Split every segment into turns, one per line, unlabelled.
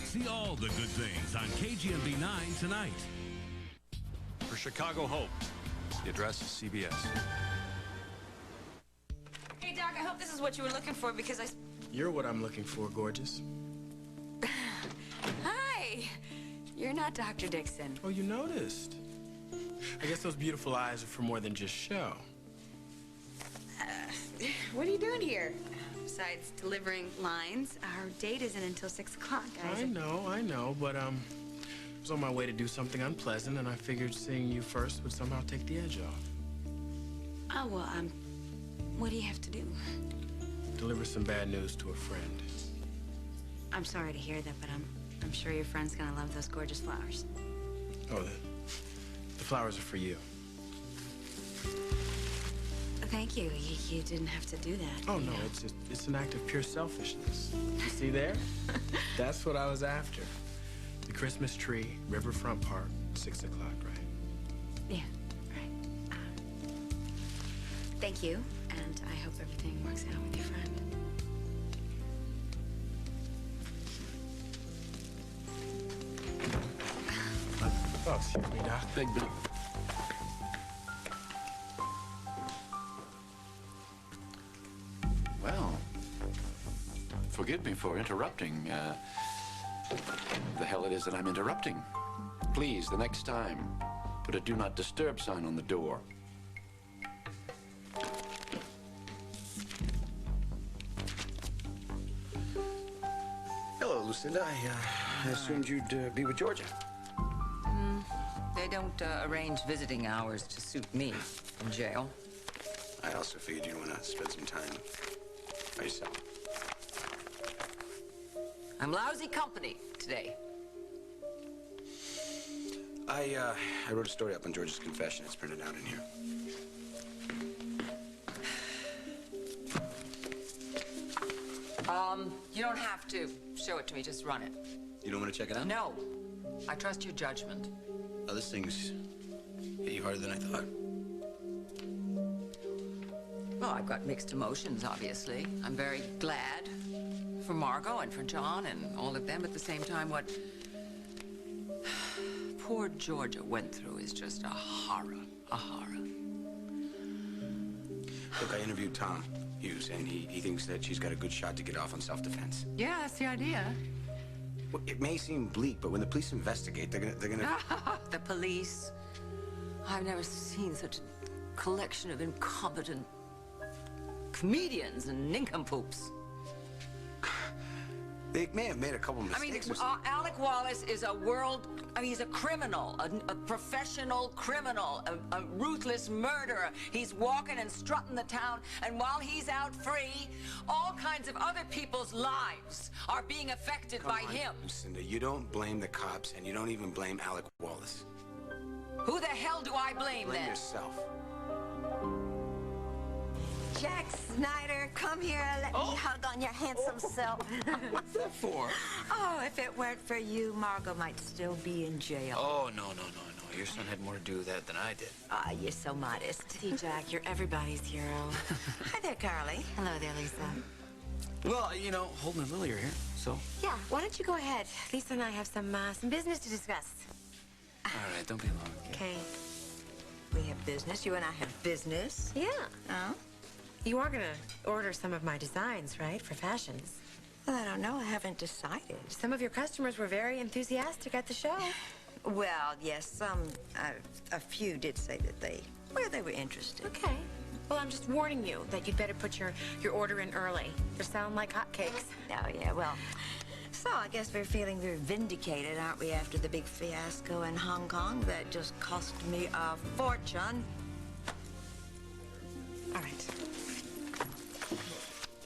See all the good things on KGMB 9 tonight.
For Chicago Hope, the address is CBS.
Hey, Doc, I hope this is what you were looking for because
You're what I'm looking for, gorgeous.
Hi! You're not Dr. Dixon.
Oh, you noticed. I guess those beautiful eyes are for more than just show.
What are you doing here? Besides delivering lines, our date isn't until 6 o'clock, guys.
I know, but, I was on my way to do something unpleasant, and I figured seeing you first would somehow take the edge off.
Oh, well, what do you have to do?
Deliver some bad news to a friend.
I'm sorry to hear that, but I'm sure your friend's gonna love those gorgeous flowers.
Oh, the flowers are for you.
Thank you. You didn't have to do that.
Oh, no, it's an act of pure selfishness. You see there? That's what I was after. The Christmas tree, Riverfront Park, 6 o'clock, right?
Yeah, right. Thank you, and I hope everything works out with your friend.
Oh, excuse me, Doc.
Big Bill. Well, forgive me for interrupting. The hell it is that I'm interrupting. Please, the next time, put a do not disturb sign on the door.
Hello, Lucinda. I assumed you'd be with Georgia.
They don't arrange visiting hours to suit me in jail.
I also figured you'd want to spend some time by yourself.
I'm lousy company today.
I wrote a story up on George's confession. It's printed out in here.
You don't have to show it to me. Just run it.
You don't want to check it out?
No. I trust your judgment.
Oh, this thing's hit you harder than I thought.
Well, I've got mixed emotions, obviously. I'm very glad for Margot and for John and all of them. At the same time, what poor Georgia went through is just a horror, a horror.
Look, I interviewed Tom Hughes, and he thinks that she's got a good shot to get off on self-defense.
Yeah, that's the idea.
Well, it may seem bleak, but when the police investigate, they're gonna...
The police. I've never seen such a collection of incompetent comedians and nincompoops.
They may have made a couple
I mean,
mistakes.
Alec Wallace is he's a criminal, a professional criminal, a ruthless murderer. He's walking and strutting the town, and while he's out free, all kinds of other people's lives are being affected by him.
Lucinda, you don't blame the cops, and you don't even blame Alec Wallace.
Who the hell do I blame
Blame
then?
yourself.
Jack Snyder, come here and let me hug on your handsome self.
What's that for?
Oh, if it weren't for you, Margot might still be in jail.
Oh, no. Your son had more to do with that than I did.
Ah, you're so modest.
See, Jack, you're everybody's hero.
Hi there, Carly.
Hello there, Lisa.
Well, you know, Holden and Lily are here, so...
Yeah, why don't you go ahead? Lisa and I have some business to discuss.
All right, don't be long.
Okay.
We have business. You and I have business.
Yeah.
Oh?
You are gonna order some of my designs, right, for fashions?
Well, I don't know. I haven't decided.
Some of your customers were very enthusiastic at the show.
Well, yes, a few did say that they were interested.
Okay. Well, I'm just warning you that you'd better put your order in early. They sound like hotcakes.
Oh, yeah, well, so I guess we're feeling very vindicated, aren't we, after the big fiasco in Hong Kong that just cost me a fortune.
All right.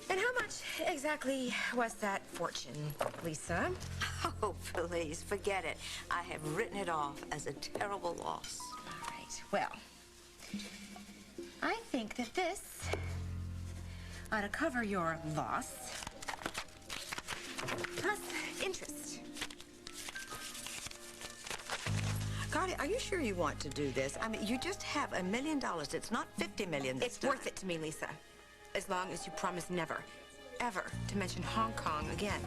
And how much exactly was that fortune, Lisa?
Oh, please, forget it. I have written it off as a terrible loss.
All right. Well, I think that this ought to cover your loss, plus interest.
Carly, are you sure you want to do this? I mean, you just have $1 million. It's not $50 million this
It's
time.
worth it to me, Lisa. As long as you promise never, ever to mention Hong Kong again.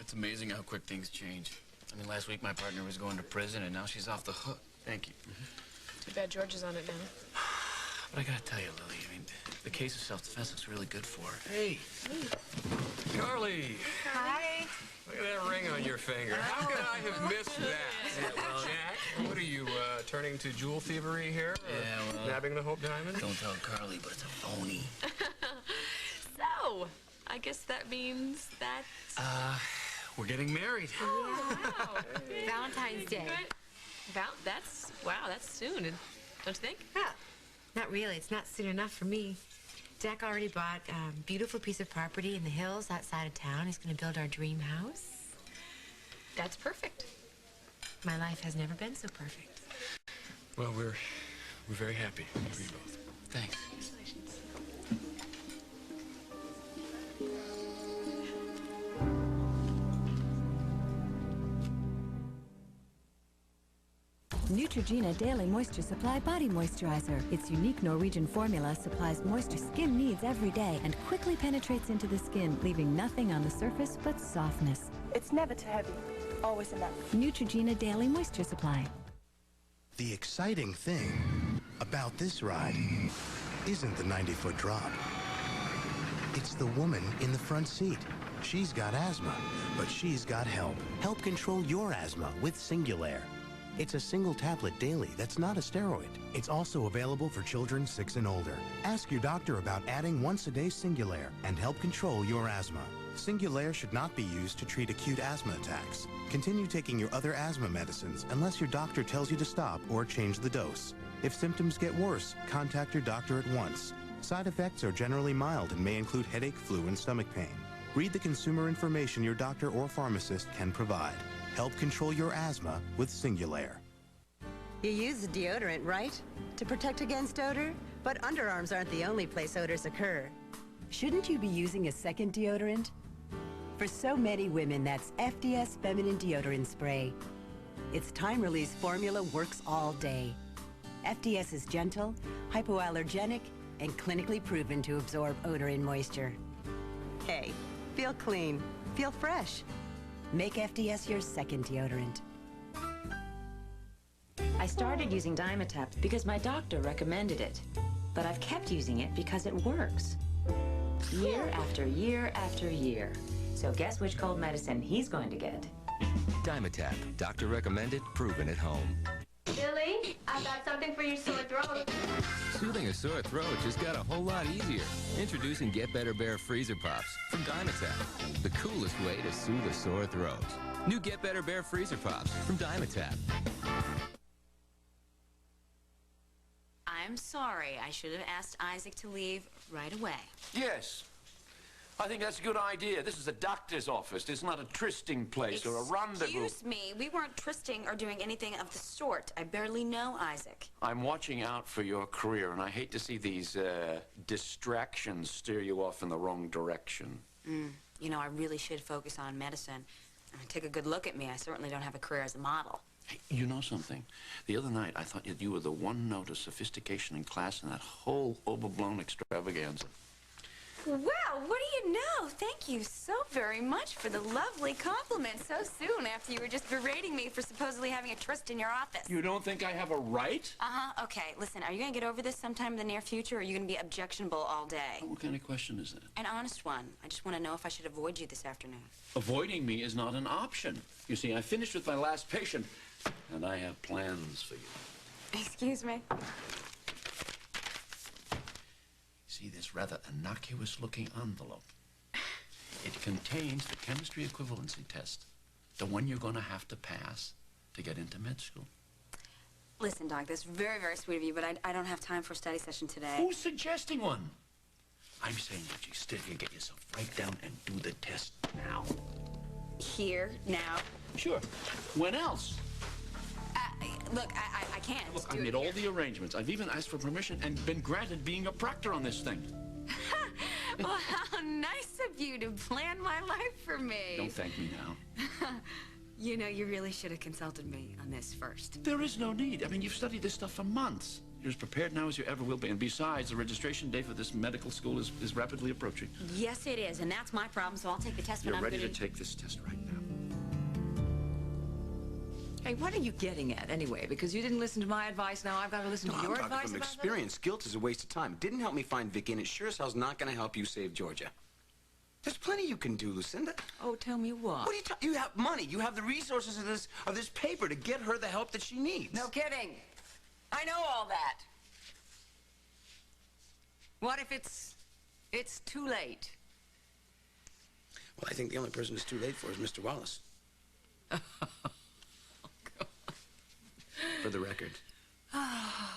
It's amazing how quick things change. I mean, last week my partner was going to prison, and now she's off the hook. Thank you.
Too bad George is on it now.
But I gotta tell you, Lily, I mean, the case of self-defense looks really good for her. Hey!
Carly!
Hi.
Look at that ring on your finger. How could I have missed that?
Yeah, well,
Jack, what are you, turning to jewel thievery here?
Yeah, well...
Nabbing the Hope Diamond?
Don't tell Carly, but it's a phony.
So, I guess that means that...
We're getting married.
Oh, wow.
Valentine's Day.
That's soon, don't you think?
Yeah. Not really. It's not soon enough for me. Jack already bought a beautiful piece of property in the hills outside of town. He's going to build our dream house.
That's perfect.
My life has never been so perfect.
Well, we're very happy for you both.
Thanks.
Congratulations.
Neutrogena Daily Moisture Supply Body Moisturizer. Its unique Norwegian formula supplies moisture skin needs every day and quickly penetrates into the skin, leaving nothing on the surface but softness.
It's never too heavy, always enough.
Neutrogena Daily Moisture Supply.
The exciting thing about this ride isn't the 90-foot drop. It's the woman in the front seat. She's got asthma, but she's got help. Help control your asthma with Singulair. It's a single tablet daily that's not a steroid. It's also available for children 6 and older. Ask your doctor about adding once-a-day Singulair and help control your asthma. Singulair should not be used to treat acute asthma attacks. Continue taking your other asthma medicines unless your doctor tells you to stop or change the dose. If symptoms get worse, contact your doctor at once. Side effects are generally mild and may include headache, flu, and stomach pain. Read the consumer information your doctor or pharmacist can provide. Help control your asthma with Singulair.
You use a deodorant, right? To protect against odor? But underarms aren't the only place odors occur. Shouldn't you be using a second deodorant? For so many women, that's FDS Feminine Deodorant Spray. Its time-release formula works all day. FDS is gentle, hypoallergenic, and clinically proven to absorb odor and moisture. Hey, feel clean, feel fresh. Make FDS your second deodorant.
I started using Atwt because my doctor recommended it. But I've kept using it because it works. Year after year after year. So guess which cold medicine he's going to get?
Atwt. Doctor recommended, proven at home.
Billy, I've got something for your sore throat.
Soothing a sore throat just got a whole lot easier. Introducing Get Better Bear Freezer Pops from Atwt. The coolest way to soothe a sore throat. New Get Better Bear Freezer Pops from Atwt.
I'm sorry. I should have asked Isaac to leave right away.
Yes. I think that's a good idea. This is a doctor's office. It's not a trysting place or a rendezvous.
Excuse me. We weren't trysting or doing anything of the sort. I barely know Isaac.
I'm watching out for your career, and I hate to see these distractions steer you off in the wrong direction.
You know, I really should focus on medicine. I mean, take a good look at me. I certainly don't have a career as a model.
Hey, you know something? The other night, I thought that you were the one note of sophistication in class in that whole overblown extravaganza.
Well, what do you know? Thank you so very much for the lovely compliment so soon after you were just berating me for supposedly having a tryst in your office.
You don't think I have a right?
Okay, listen, are you going to get over this sometime in the near future, or are you going to be objectionable all day?
What kind of question is that?
An honest one. I just want to know if I should avoid you this afternoon.
Avoiding me is not an option. You see, I finished with my last patient, and I have plans for you.
Excuse me?
See this rather innocuous-looking envelope? It contains the chemistry equivalency test, the one you're going to have to pass to get into med school.
Listen, Doc, that's very, very sweet of you, but I don't have time for a study session today.
Who's suggesting one? I'm saying that you sit here, get yourself right down and do the test now.
Here, now?
Sure. When else?
Look, I can't.
Look, I made all the arrangements. I've even asked for permission and been granted being a proctor on this thing.
Well, how nice of you to plan my life for me.
Don't thank me now.
You know, you really should have consulted me on this first.
There is no need. I mean, you've studied this stuff for months. You're as prepared now as you ever will be. And besides, the registration day for this medical school is rapidly approaching.
Yes, it is, and that's my problem, so I'll take the test when
You're
I'm
ready
good
to take this test right now.
Hey, what are you getting at, anyway? Because you didn't listen to my advice, now I've got to listen to your
I'm
advice
talking from
about
experience. Guilt is a waste of time. It didn't help me find Vicky, and it sure as hell's not going to help you save Georgia. There's plenty you can do, Lucinda.
Oh, tell me what?
What are you talking? You have money. You have the resources of this paper to get her the help that she needs.
No kidding. I know all that. What if it's too late?
Well, I think the only person it's too late for is Mr. Wallace. For the record, I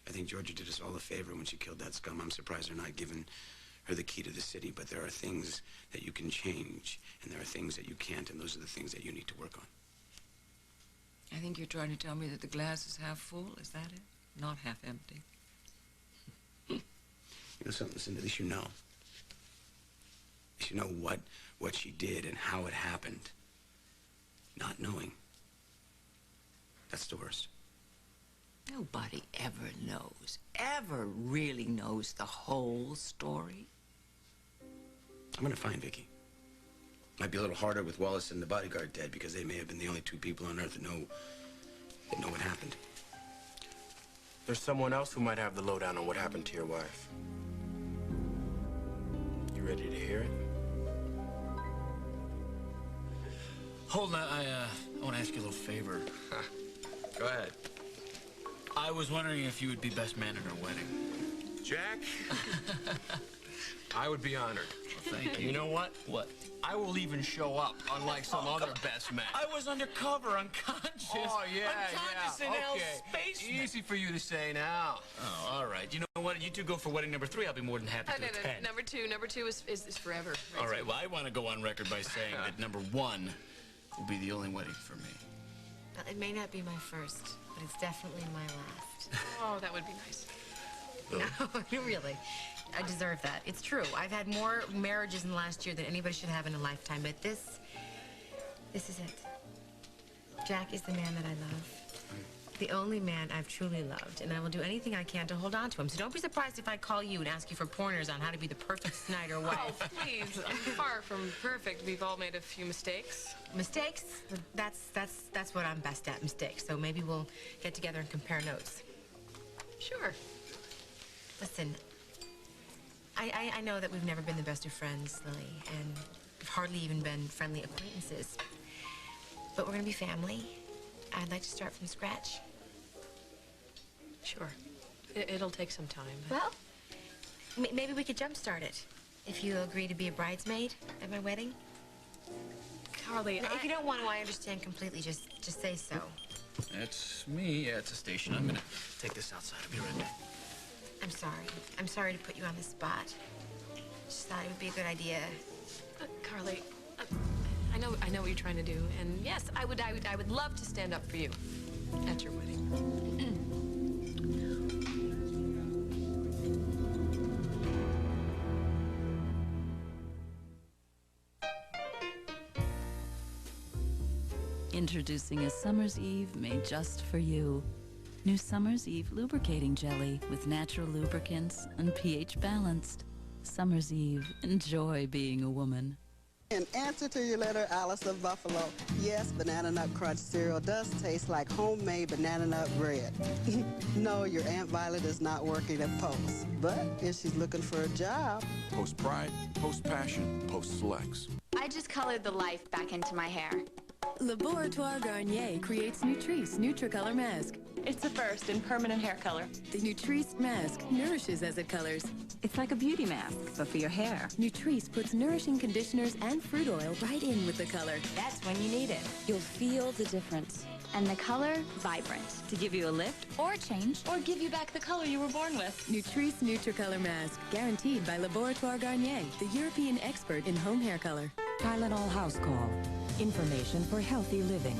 think Georgia did us all a favor when she killed that scum. I'm surprised they're not giving her the key to the city, but there are things that you can change, and there are things that you can't, and those are the things that you need to work on.
I think you're trying to tell me that the glass is half full. Is that it? Not half empty.
You know something, Lucinda? At least you know. At least you know what she did and how it happened. Not knowing. That's the worst.
Nobody ever really knows the whole story.
I'm gonna find Vicky. Might be a little harder with Wallace and the bodyguard dead because they may have been the only two people on Earth that know what happened.
There's someone else who might have the lowdown on what happened to your wife. You ready to hear it?
Hold on, I want to ask you a little favor.
Go ahead.
I was wondering if you would be best man at our wedding.
Jack? I would be honored.
Well, thank you.
You know what?
What?
I will even show up, unlike some other best man.
I was undercover, unconscious.
Oh, yeah,
unconscious
yeah.
in hell's
Okay.
space.
Easy for you to say now.
Oh, all right. You know what? You two go for wedding number 3. I'll be more than happy to attend.
Number two is forever.
All right. Well, I want to go on record by saying that number 1 will be the only wedding for me.
Well, it may not be my first, but it's definitely my last.
Oh, that would be nice.
No, really. I deserve that. It's true. I've had more marriages in the last year than anybody should have in a lifetime, but this is it. Jack is the man that I love. The only man I've truly loved, and I will do anything I can to hold on to him. So don't be surprised if I call you and ask you for pointers on how to be the perfect Snyder wife.
Oh, please. I'm far from perfect. We've all made a few mistakes.
Mistakes? That's what I'm best at, mistakes. So maybe we'll get together and compare notes.
Sure.
Listen, I know that we've never been the best of friends, Lily, and we've hardly even been friendly acquaintances. But we're gonna be family. I'd like to start from scratch.
Sure. It'll take some time.
Well, maybe we could jumpstart it. If you agree to be a bridesmaid at my wedding.
Carly,
If you don't want to, I understand completely. Just say so.
That's me. Yeah, it's a station. I'm gonna take this outside. I'll be right back.
I'm sorry. I'm sorry to put you on the spot. Just thought it would be a good idea.
Carly, I know what you're trying to do, and yes, I would love to stand up for you at your wedding.
Introducing a Summer's Eve made just for you. New Summer's Eve lubricating jelly with natural lubricants and pH balanced. Summer's Eve, enjoy being a woman.
In answer to your letter, Alice of Buffalo, yes, Banana Nut Crunch cereal does taste like homemade banana nut bread. No, your Aunt Violet is not working at Post, but if she's looking for a job.
Post Pride, Post Passion, Post Selects.
I just colored the life back into my hair.
Laboratoire Garnier creates Nutrice Nutricolor Mask.
It's the first in permanent hair color.
The Nutrice mask nourishes as it colors.
It's like a beauty mask, but for your hair.
Nutrice puts nourishing conditioners and fruit oil right in with the color.
That's when you need it.
You'll feel the difference.
And the color, vibrant.
To give you a lift or a change.
Or give you back the color you were born with.
Nutrice Nutricolor Mask, guaranteed by Laboratoire Garnier, the European expert in home hair color.
Tylenol House Call. Information for healthy living.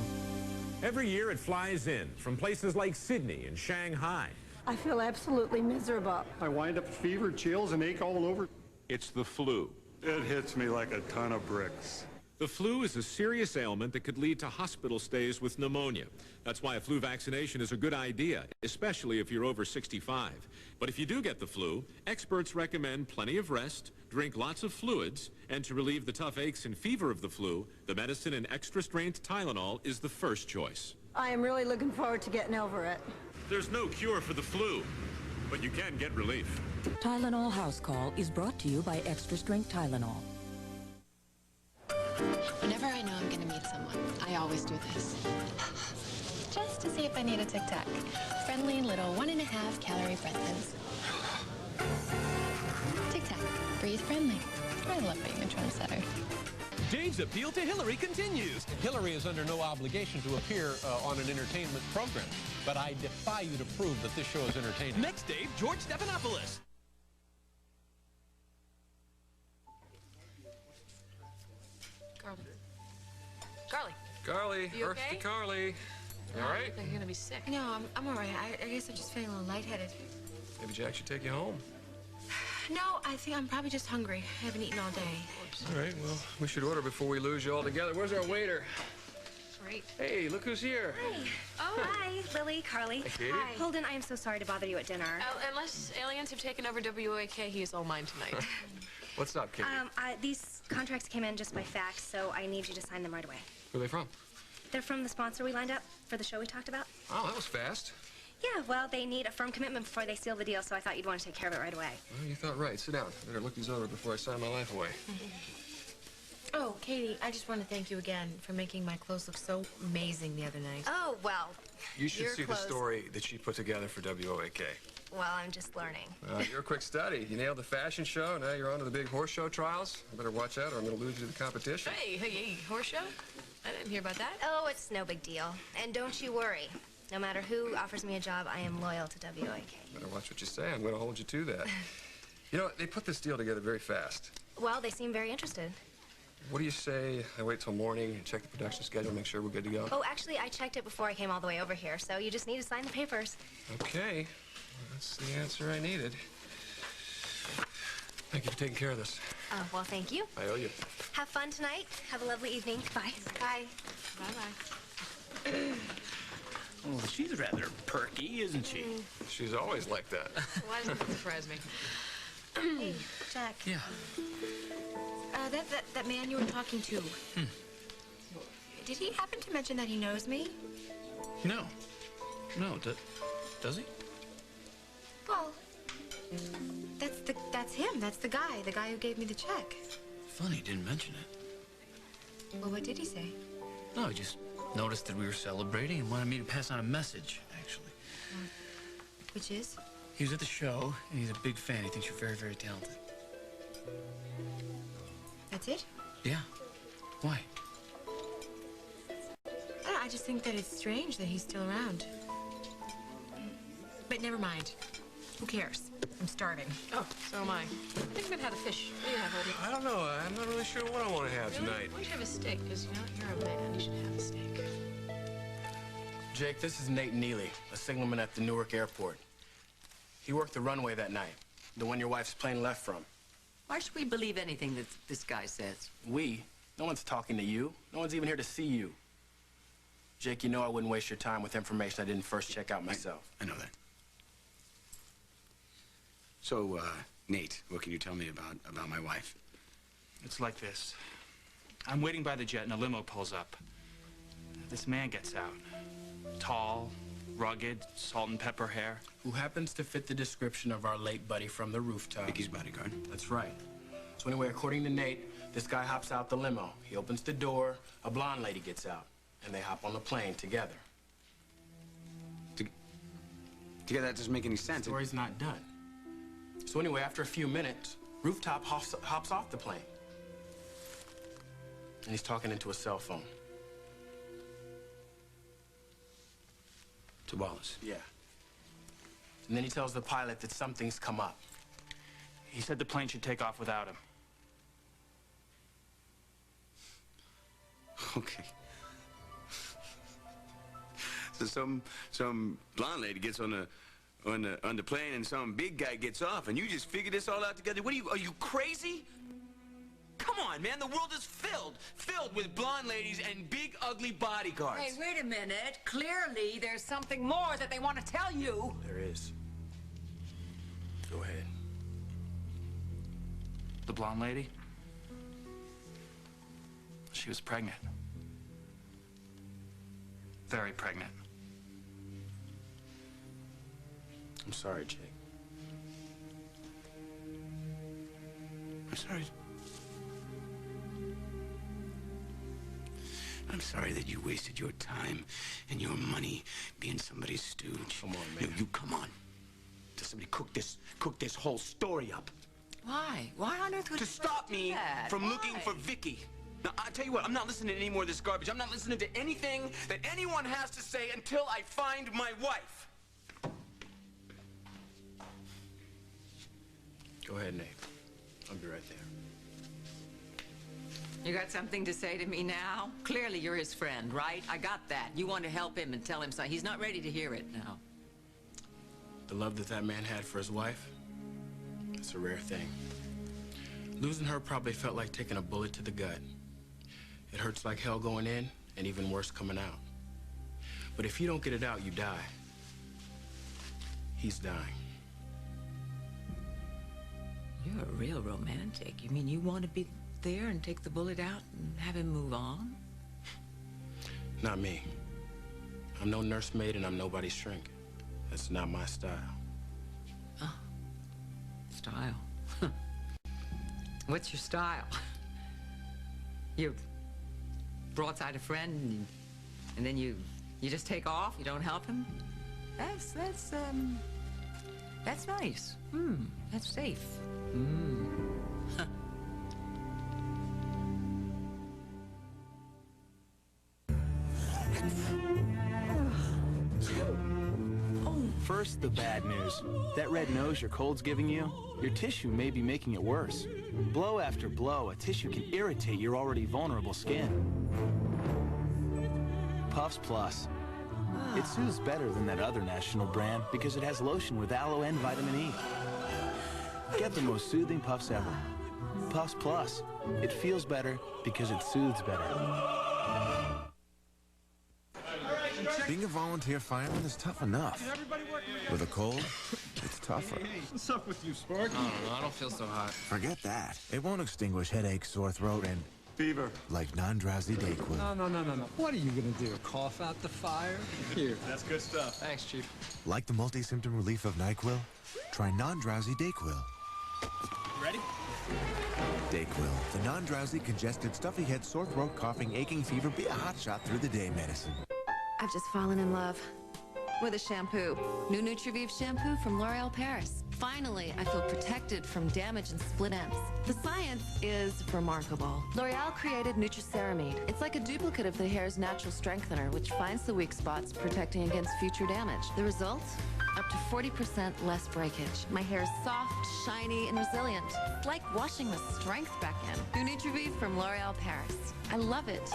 Every year it flies in from places like Sydney and Shanghai.
I feel absolutely miserable.
I wind up with fever, chills, and ache all over.
It's the flu.
It hits me like a ton of bricks.
The flu is a serious ailment that could lead to hospital stays with pneumonia. That's why a flu vaccination is a good idea, especially if you're over 65. But if you do get the flu, experts recommend plenty of rest, drink lots of fluids, and to relieve the tough aches and fever of the flu, the medicine in extra-strength Tylenol is the first choice.
I am really looking forward to getting over it.
There's no cure for the flu, but you can get relief.
Tylenol House Call is brought to you by Extra Strength Tylenol.
Whenever I know I'm going to meet someone, I always do this. Just to see if I need a Tic Tac. Friendly little 1.5 calorie bread thins. Tic Tac, breathe friendly. I love being a trendsetter.
Dave's appeal to Hillary continues. Hillary is under no obligation to appear on an entertainment program, but I defy you to prove that this show is entertaining. Next, Dave, George Stephanopoulos.
Carly.
Carly,
You
Earth
okay?
to Carly. You all right?
You're gonna be sick.
No, I'm all right. I guess I'm just feeling a little lightheaded.
Maybe Jack should take you home.
No, I think I'm probably just hungry. I haven't eaten all day.
All right, well, we should order before we lose you altogether. Where's our waiter?
Great.
Hey, look who's here.
Hi. Oh, hi, Lily, Carly.
Hey, Katie.
Hi. Holden, I am so sorry to bother you at dinner.
Unless aliens have taken over WAK, he is all mine tonight.
What's up, Katie?
These contracts came in just by fax, so I need you to sign them right away.
Who are they from?
They're from the sponsor we lined up for the show we talked about.
Oh, that was fast.
Yeah, well, they need a firm commitment before they seal the deal, so I thought you'd want to take care of it right away.
Well, you thought right. Sit down. Better look these over before I sign my life away.
Oh, Katie, I just want to thank you again for making my clothes look so amazing the other night.
Oh, well.
You should
your
see
clothes.
the story that she put together for WOAK.
Well, I'm just learning.
You're a quick study. You nailed the fashion show. Now you're on to the big horse show trials. I better watch out or I'm going to lose you to the competition.
Hey, horse show? I didn't hear about that.
Oh, it's no big deal. And don't you worry. No matter who offers me a job, I am loyal to WOAK.
Better watch what you say. I'm going to hold you to that. You know, they put this deal together very fast.
Well, they seem very interested.
What do you say I wait till morning and check the production schedule, make sure we're good to go?
Oh, actually, I checked it before I came all the way over here, so you just need to sign the papers.
Okay. That's the answer I needed. Thank you for taking care of this.
Oh, well, thank you.
I owe you.
Have fun tonight. Have a lovely evening. Bye. Bye.
Bye-bye.
Well, she's rather perky, isn't she?
She's always like that.
Why doesn't that surprise me?
Hey, Jack.
Yeah.
That man you were talking to. Did he happen to mention that he knows me?
No. No, does he?
Well, that's him. That's the guy who gave me the check.
Funny, he didn't mention it.
Well, what did he say?
No, he just noticed that we were celebrating and wanted me to pass on a message, actually.
Which is?
He was at the show, and he's a big fan. He thinks you're very, very talented.
That's it?
Yeah. Why?
I just think that it's strange that he's still around. But never mind. Who cares? I'm starving.
Oh, so am I. I think I'm gonna have a fish. What do you have, Holden?
I don't know. I'm not really sure what I want to have
Really?
tonight.
Why don't you have a steak? Because, you know, you're a man. You should have a steak.
Jake, this is Nate Neely, a signalman at the Newark airport. He worked the runway that night, the one your wife's plane left from.
Why should we believe anything that this guy says?
We? No one's talking to you. No one's even here to see you. Jake, you know I wouldn't waste your time with information I didn't first check out myself.
I know that. So, Nate, what can you tell me about my wife?
It's like this. I'm waiting by the jet and a limo pulls up. This man gets out. Tall, rugged, salt and pepper hair.
Who happens to fit the description of our late buddy from the rooftop.
Vicky's bodyguard.
That's right. So anyway, according to Nate, this guy hops out the limo. He opens the door, a blonde lady gets out, and they hop on the plane together.
Together, that doesn't make any sense.
The story's not done. So anyway, after a few minutes, Rooftop hops off the plane. And he's talking into a cell phone.
To Wallace?
Yeah. And then he tells the pilot that something's come up.
He said the plane should take off without him.
Okay. So some blonde lady gets on the plane and some big guy gets off and you just figure this all out together. What are you crazy? Come on, man. The world is filled with blonde ladies and big, ugly bodyguards.
Hey, wait a minute. Clearly, there's something more that they want to tell you.
There is. Go ahead.
The blonde lady? She was pregnant. Very pregnant.
I'm sorry, Jake.
I'm sorry. I'm sorry that you wasted your time and your money being somebody's stooge.
Come on, man.
You come on. Does somebody cook this whole story up?
Why? Why on earth would
To
you
stop me
do that?
from
Why?
looking for Vicky. Now, I tell you what, I'm not listening to any more of this garbage. I'm not listening to anything that anyone has to say until I find my wife.
Go ahead, Nate. I'll be right there.
You got something to say to me now? Clearly you're his friend, right? I got that. You want to help him and tell him something. He's not ready to hear it now.
The love that man had for his wife, it's a rare thing. Losing her probably felt like taking a bullet to the gut. It hurts like hell going in, and even worse coming out. But if you don't get it out, you die. He's dying.
You're a real romantic. You mean you want to be there and take the bullet out and have him move on?
Not me. I'm no nursemaid and I'm nobody's shrink. That's not my style.
Oh. Style. What's your style? You broadside a friend and then you just take off? You don't help him? That's nice. That's safe.
First, the bad news. That red nose your cold's giving you, your tissue may be making it worse. Blow after blow, a tissue can irritate your already vulnerable skin. Puffs Plus. It soothes better than that other national brand because it has lotion with aloe and vitamin E. Get the most soothing puffs ever. Puffs Plus. It feels better because it soothes better.
Being a volunteer fireman is tough enough. With a cold, it's tougher.
Hey, what's up with you, Sparky?
I don't feel so hot.
Forget that. It won't extinguish headache, sore throat, and
fever.
Like non-drowsy Dayquil.
No. What are you gonna do? Cough out the fire? Here, that's good stuff.
Thanks, Chief.
Like the multi-symptom relief of NyQuil? Try non-drowsy Dayquil.
Ready?
Dayquil, the non-drowsy, congested, stuffy head, sore throat, coughing, aching, fever, be a hot shot through the day medicine.
I've just fallen in love with a shampoo. New Nutrivive shampoo from L'Oreal Paris. Finally, I feel protected from damage and split ends. The science is remarkable. L'Oreal created Nutriceramide. It's like a duplicate of the hair's natural strengthener, which finds the weak spots, protecting against future damage. The result? Up to 40% less breakage. My hair is soft, shiny, and resilient. It's like washing the strength back in. New Nutrivive from L'Oreal Paris. I love it.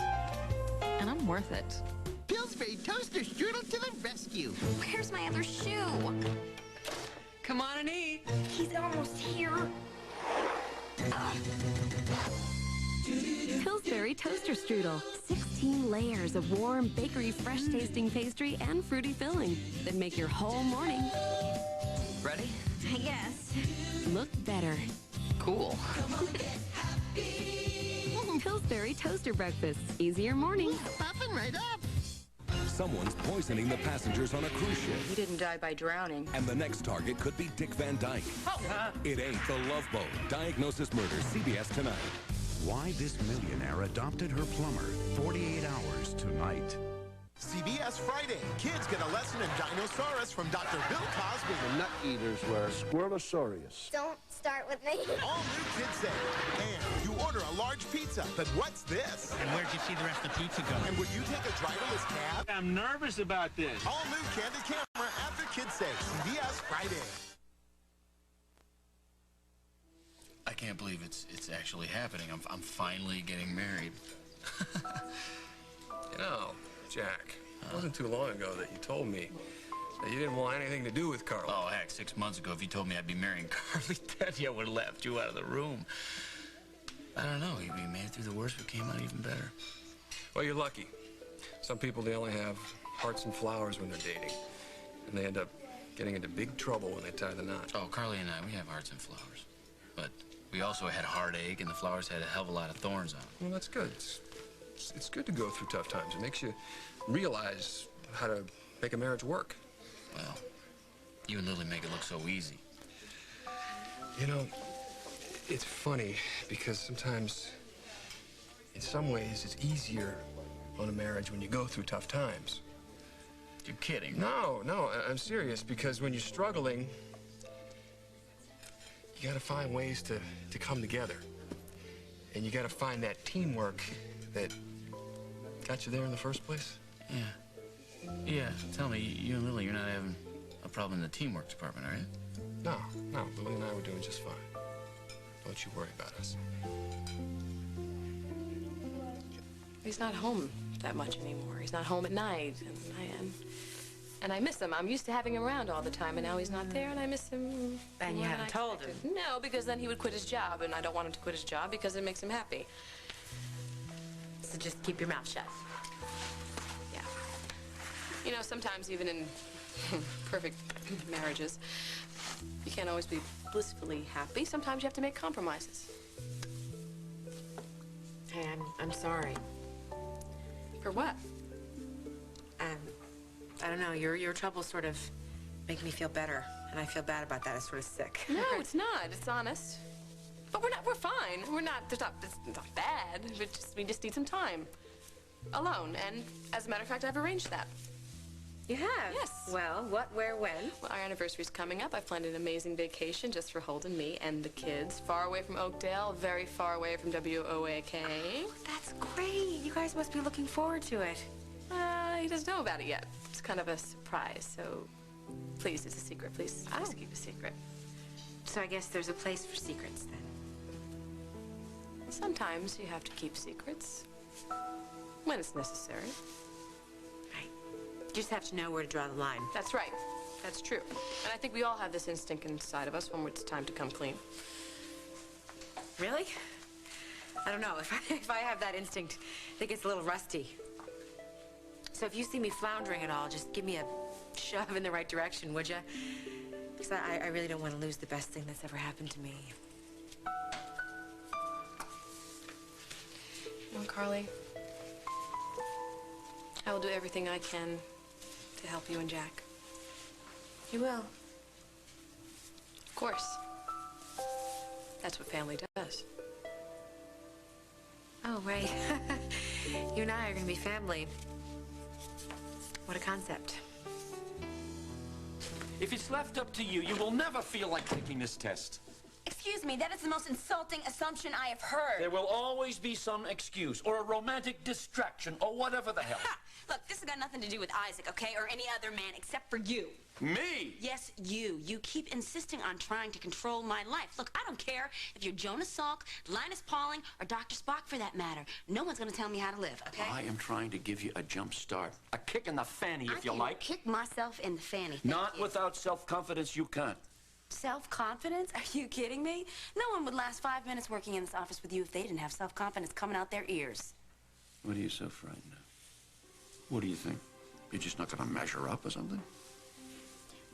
And I'm worth it.
Pillsbury Toaster Strudel to the rescue.
Where's my other shoe?
Come on and eat.
He's almost here.
Pillsbury Toaster Strudel. 16 layers of warm, bakery, fresh-tasting pastry and fruity filling that make your whole morning...
Ready?
I guess. Look better.
Cool.
Pillsbury Toaster Breakfast. Easier mornings.
Popping right up.
Someone's poisoning the passengers on a cruise ship.
He didn't die by drowning.
And the next target could be Dick Van Dyke. It ain't the Love Boat. Diagnosis Murder, CBS tonight.
Why this millionaire adopted her plumber. 48 hours tonight.
CBS Friday. Kids get a lesson in Dinosaurus from Dr. Bill Cosby.
The nut eaters were Squirrellosaurus.
Don't start with me.
All new Kids Day. And you order a large pizza. But what's this?
And where'd you see the rest of the pizza go?
And would you take a driverless cab?
I'm nervous about this.
All new Candid Camera after Kids Day. CBS Friday.
I can't believe it's actually happening. I'm finally getting married.
You know, Jack, it wasn't too long ago that you told me that you didn't want anything to do with Carla.
Oh, heck, 6 months ago, if you told me I'd be marrying Carly, Daddy, I would have left you out of the room. I don't know. We made it through the worst, but came out even better.
Well, you're lucky. Some people, they only have hearts and flowers when they're dating. And they end up getting into big trouble when they tie the knot.
Oh, Carly and I, we have hearts and flowers. But we also had heartache, and the flowers had a hell of a lot of thorns on them.
Well, that's good. It's good to go through tough times. It makes you realize how to make a marriage work.
Well, you and Lily make it look so easy.
You know, it's funny because sometimes, in some ways, it's easier on a marriage when you go through tough times.
You're kidding.
No, I'm serious, because when you're struggling, you gotta find ways to come together. And you gotta find that teamwork that got you there in the first place.
Yeah. Yeah, tell me, you and Lily, you're not having a problem in the teamwork department, are you?
No, Lily and I were doing just fine. Don't you worry about us.
He's not home that much anymore. He's not home at night, and I miss him. I'm used to having him around all the time, and now he's not there, and I miss him.
And you haven't told him?
No, because then he would quit his job, and I don't want him to quit his job because it makes him happy.
So just keep your mouth shut.
Yeah. You know, sometimes even in perfect marriages, you can't always be blissfully happy. Sometimes you have to make compromises.
Hey, I'm sorry.
For what?
I don't know. Your troubles sort of make me feel better, and I feel bad about that. I'm sort of sick.
No, it's not. It's honest. But we're fine. It's not bad. We just need some time. Alone. And as a matter of fact, I've arranged that.
You have?
Yes.
Well, what, where, when?
Well, our anniversary's coming up. I've planned an amazing vacation just for Holden, me, and the kids. Far away from Oakdale, very far away from WOAK.
Oh, that's great. You guys must be looking forward to it.
He doesn't know about it yet. It's kind of a surprise, so please, it's a secret. Please keep it a secret.
So I guess there's a place for secrets, then.
Sometimes you have to keep secrets when it's necessary.
Right. You just have to know where to draw the line.
That's right. That's true. And I think we all have this instinct inside of us when it's time to come clean.
Really? I don't know. If I have that instinct, it gets a little rusty. So if you see me floundering at all, just give me a shove in the right direction, would you? Because I really don't want to lose the best thing that's ever happened to me.
Well, Carly, I will do everything I can to help you and Jack.
You will?
Of course. That's what family does.
Oh, right. You and I are going to be family. What a concept.
If it's left up to you, you will never feel like taking this test.
Excuse me, that is the most insulting assumption I have heard.
There will always be some excuse, or a romantic distraction, or whatever the hell.
Ha! Look, this has got nothing to do with Isaac, okay? Or any other man except for you.
Me?
Yes, you. You keep insisting on trying to control my life. Look, I don't care if you're Jonas Salk, Linus Pauling, or Dr. Spock for that matter. No one's gonna tell me how to live, okay?
I am trying to give you a jump start. A kick in the fanny, if you
I
like.
kick myself in the fanny.
Not without self-confidence, you can't.
Self-confidence? Are you kidding me? No one would last 5 minutes working in this office with you if they didn't have self-confidence coming out their ears.
What are you so frightened of? What do you think? You're just not gonna measure up or something?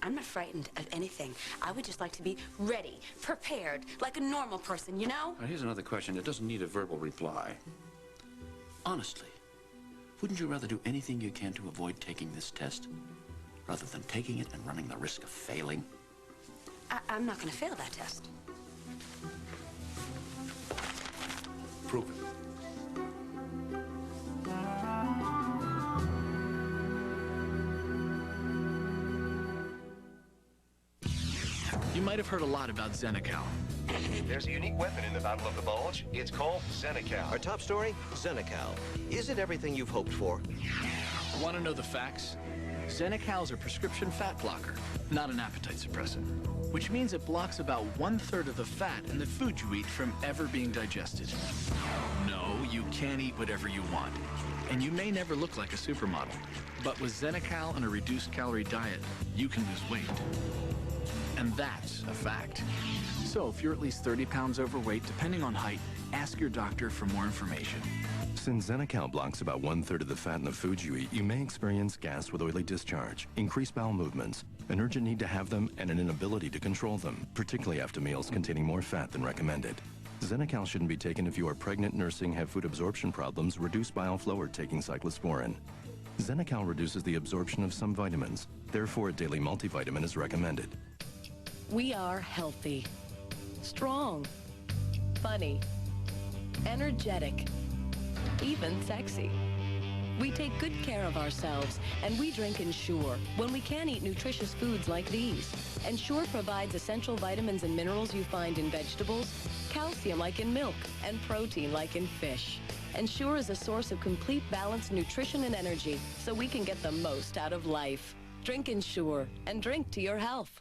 I'm not frightened of anything. I would just like to be ready, prepared, like a normal person, you know?
Now, here's another question. It doesn't need a verbal reply. Honestly, wouldn't you rather do anything you can to avoid taking this test, rather than taking it and running the risk of failing?
I'm not going to fail that test.
Prove it.
You might have heard a lot about Xenical.
There's a unique weapon in the Battle of the Bulge. It's called Xenical.
Our top story, Xenical. Is it everything you've hoped for?
Want to know the facts? Xenical is a prescription fat blocker, not an appetite suppressant, which means it blocks about 1/3 of the fat in the food you eat from ever being digested. No, you can't eat whatever you want, and you may never look like a supermodel, But with Zenecal and a reduced calorie diet, you can lose weight. And that's a fact. So if you're at least 30 pounds overweight, depending on height, ask your doctor for more information.
Since Zenecal blocks about 1/3 of the fat in the foods you eat, you may experience gas with oily discharge, increased bowel movements, an urgent need to have them, and an inability to control them, particularly after meals containing more fat than recommended. Zenecal shouldn't be taken if you are pregnant, nursing, have food absorption problems, reduced bile flow, or taking cyclosporin. Zenecal reduces the absorption of some vitamins. Therefore, a daily multivitamin is recommended.
We are healthy, strong, funny, energetic, even sexy. We take good care of ourselves, and we drink Ensure when we can eat nutritious foods like these. Ensure provides essential vitamins and minerals you find in vegetables, calcium like in milk, and protein like in fish. Ensure is a source of complete balanced nutrition and energy, so we can get the most out of life. Drink Ensure, and drink to your health.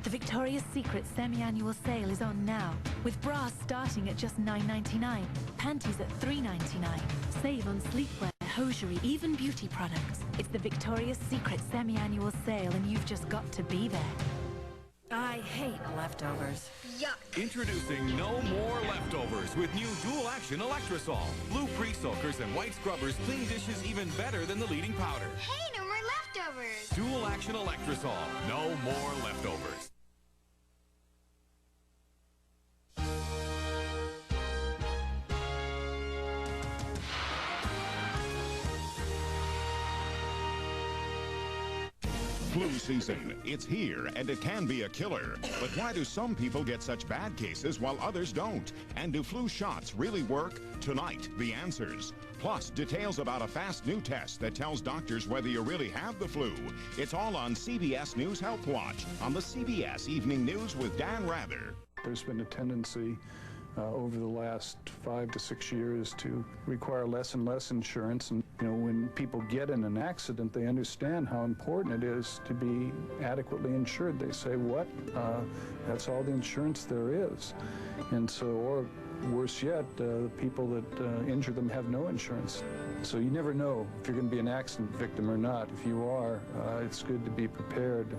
The Victoria's Secret semi-annual sale is on now, with bras starting at just $9.99, panties at $3.99. Save on sleepwear, hosiery, even beauty products. It's the Victoria's Secret semi-annual sale, and you've just got to be there.
I hate leftovers. Yuck.
Introducing No More Leftovers with new dual-action Electrosol. Blue pre-soakers and white scrubbers clean dishes even better than the leading powder.
Hey, no more leftovers.
Dual-action Electrosol. No more leftovers.
Flu season. It's here, and it can be a killer. But why do some people get such bad cases while others don't? And do flu shots really work? Tonight, the answers. Plus, details about a fast new test that tells doctors whether you really have the flu. It's all on CBS News Health Watch on the CBS Evening News with Dan Rather.
There's been a tendency over the last 5 to 6 years to require less and less insurance. And when people get in an accident, they understand how important it is to be adequately insured. They say, what? That's all the insurance there is. And so, or worse yet, the people that injure them have no insurance. So you never know if you're going to be an accident victim or not. If you are, it's good to be prepared.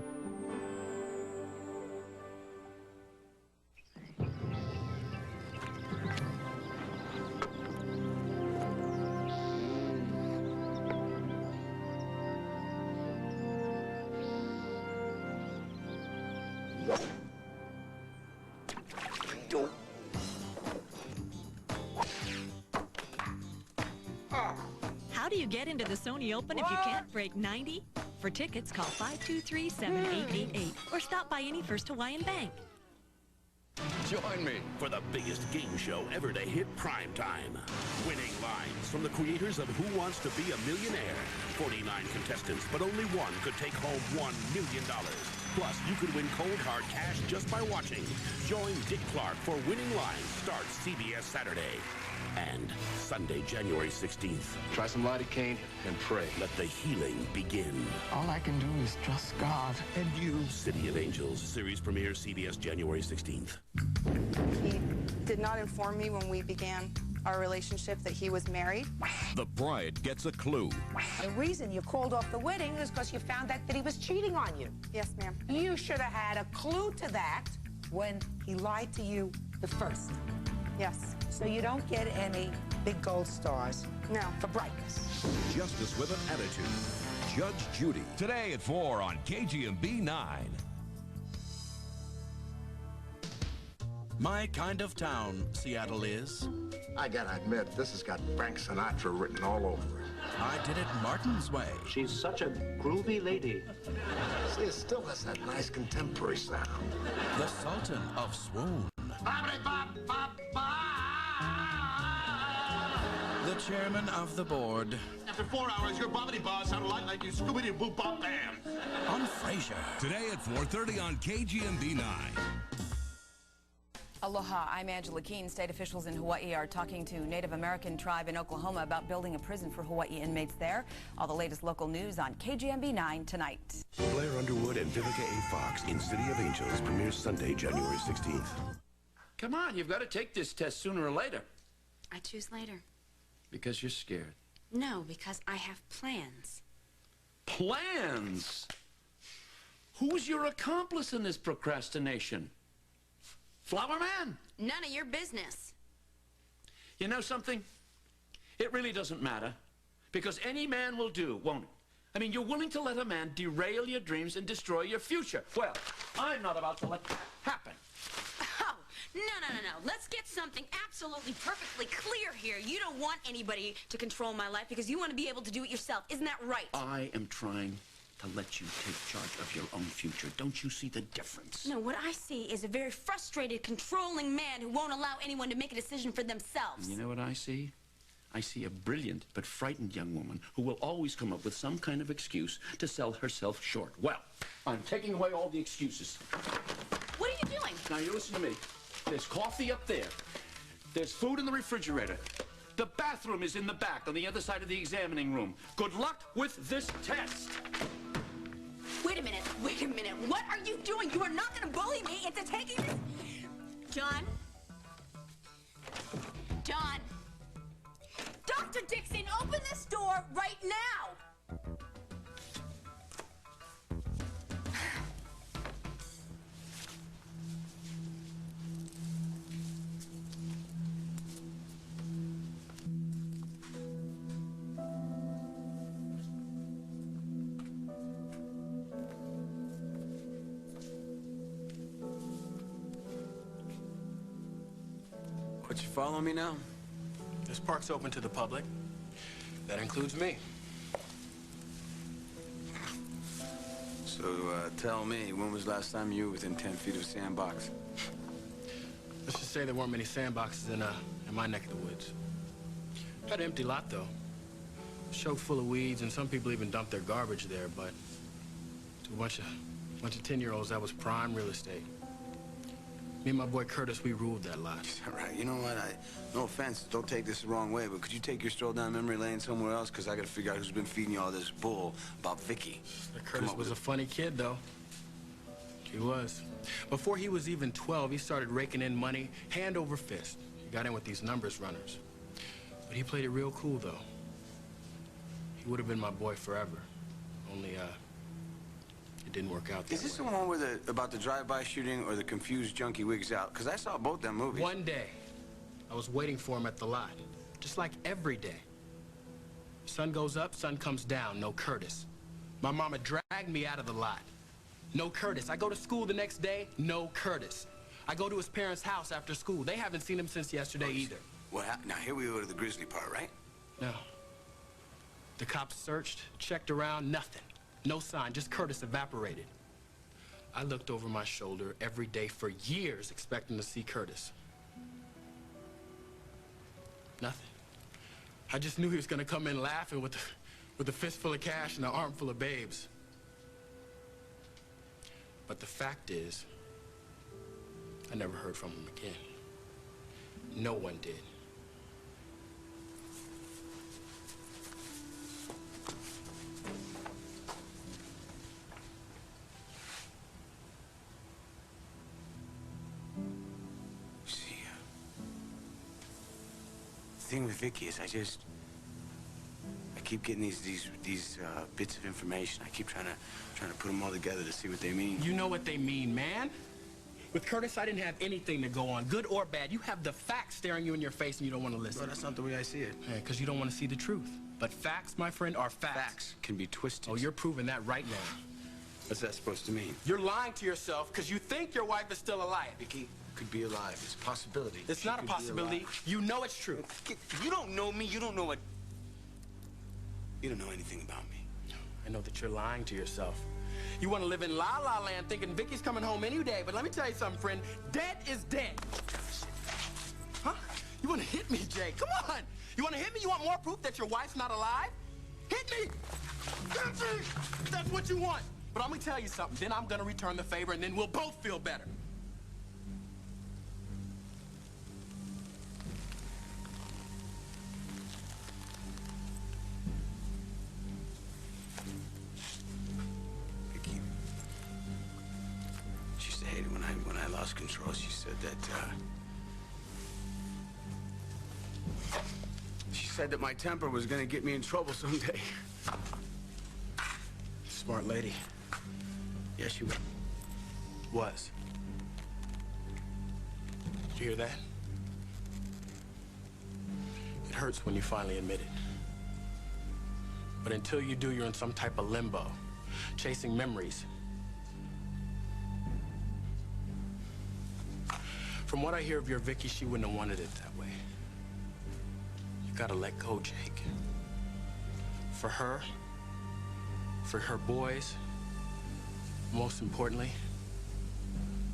How do you get into the Sony Open if you can't break 90? For tickets, call 523-7888 or stop by any First Hawaiian Bank.
Join me
for the biggest game show ever to hit prime time. Winning Lines from the creators of Who Wants to Be a Millionaire. 49 contestants, but only one could take home $1 million. Plus, you could win cold hard cash just by watching. Join Dick Clark for Winning Lines. Starts CBS Saturday and Sunday, January 16th.
Try some lidocaine and pray.
Let the healing begin.
All I can do is trust God.
And you, City of Angels, series premiere CBS January 16th.
He did not inform me when we began our relationship that he was married.
The bride gets a clue.
The reason you called off the wedding is because you found out that he was cheating on you.
Yes, ma'am.
You should have had a clue to that when he lied to you the first.
Yes.
So you don't get any big gold stars.
No.
For brightness.
Justice with an attitude. Judge Judy. Today at 4 on KGMB 9.
My kind of town, Seattle is.
I gotta admit, this has got Frank Sinatra written all over it.
I did it Martin's way.
She's such a groovy lady. See, it still has that nice contemporary sound.
The Sultan of Swoon. The chairman of the board.
After 4 hours, your bobbity bars sound a lot like your Scooby-Doo-Boop-Bop-Bam.
On Frasier.
Today at 4:30 on KGMB 9.
Aloha, I'm Angela Keene. State officials in Hawaii are talking to Native American tribe in Oklahoma about building a prison for Hawaii inmates there. All the latest local news on KGMB 9 tonight.
Blair Underwood and Vivica A. Fox in City of Angels premieres Sunday, January 16th.
Come on, you've got to take this test sooner or later.
I choose later.
Because you're scared.
No, because I have plans.
Plans? Who's your accomplice in this procrastination? Flower Man?
None of your business.
You know something? It really doesn't matter, because any man will do, won't it? I mean, you're willing to let a man derail your dreams and destroy your future. Well, I'm not about to let that happen.
Oh, no. Let's get something absolutely perfectly clear here. You don't want anybody to control my life because you want to be able to do it yourself. Isn't that right?
I am trying to let you take charge of your own future. Don't you see the difference?
No, what I see is a very frustrated, controlling man who won't allow anyone to make a decision for themselves.
And you know what I see? I see a brilliant but frightened young woman who will always come up with some kind of excuse to sell herself short. Well, I'm taking away all the excuses.
What are you doing?
Now, you listen to me. There's coffee up there. There's food in the refrigerator. The bathroom is in the back on the other side of the examining room. Good luck with this test.
Wait a minute. What are you doing? You are not going to bully me into taking this. John? Dr. Dixon, open this door right now!
But you follow me now? This park's open to the public. That includes me.
So, tell me, when was the last time you were within 10 feet of a sandbox?
Let's just say there weren't many sandboxes in my neck of the woods. Had an empty lot, though. Choked full of weeds, and some people even dumped their garbage there, but to a bunch of 10-year-olds, that was prime real estate. Me and my boy Curtis, we ruled that lot.
All right, you know what? No offense, don't take this the wrong way, but could you take your stroll down memory lane somewhere else? Because I got to figure out who's been feeding you all this bull about Vicky.
Curtis was a funny kid, though. He was. Before he was even 12, he started raking in money hand over fist. He got in with these numbers runners. But he played it real cool, though. He would have been my boy forever. Only, it didn't work out that
Is this the one where about the drive-by shooting or the confused junkie wigs out? Because I saw both them movies.
One day, I was waiting for him at the lot, just like every day. Sun goes up, sun comes down, no Curtis. My mama dragged me out of the lot. No Curtis. I go to school the next day, no Curtis. I go to his parents' house after school. They haven't seen him since yesterday either.
Well, now here we go to the grisly part, right?
No. The cops searched, checked around, nothing. No sign, just Curtis evaporated. I looked over my shoulder every day for years expecting to see Curtis. Nothing. I just knew he was gonna come in laughing with a fistful of cash and an armful of babes. But the fact is, I never heard from him again. No one did.
The thing with Vicky is I keep getting these bits of information. I keep trying to put them all together to see what they mean.
You know what they mean, man. With Curtis, I didn't have anything to go on, good or bad. You have the facts staring you in your face and you don't want to listen.
Well, that's not the way I see it.
Yeah, because you don't want to see the truth. But facts, my friend, are facts.
Facts can be twisted.
Oh, you're proving that right now.
What's that supposed to mean?
You're lying to yourself because you think your wife is still alive.
Vicky could be alive. It's a possibility.
It's not a possibility. You know it's true.
You don't know me. You don't know what... You don't know anything about me.
I know that you're lying to yourself. You want to live in la-la land thinking Vicky's coming home any day, but let me tell you something, friend. Dead is dead. Huh? You want to hit me, Jay? Come on. You want to hit me? You want more proof that your wife's not alive? Hit me! Hit me! That's what you want. But I'm going to tell you something. Then I'm going to return the favor, and then we'll both feel better.
When I lost control, she said that my temper was gonna get me in trouble someday.
Smart lady. Yeah, she was. Did you hear that? It hurts when you finally admit it. But until you do, you're in some type of limbo, chasing memories. From what I hear of your Vicky, she wouldn't have wanted it that way. You gotta let go, Jake. For her boys, most importantly,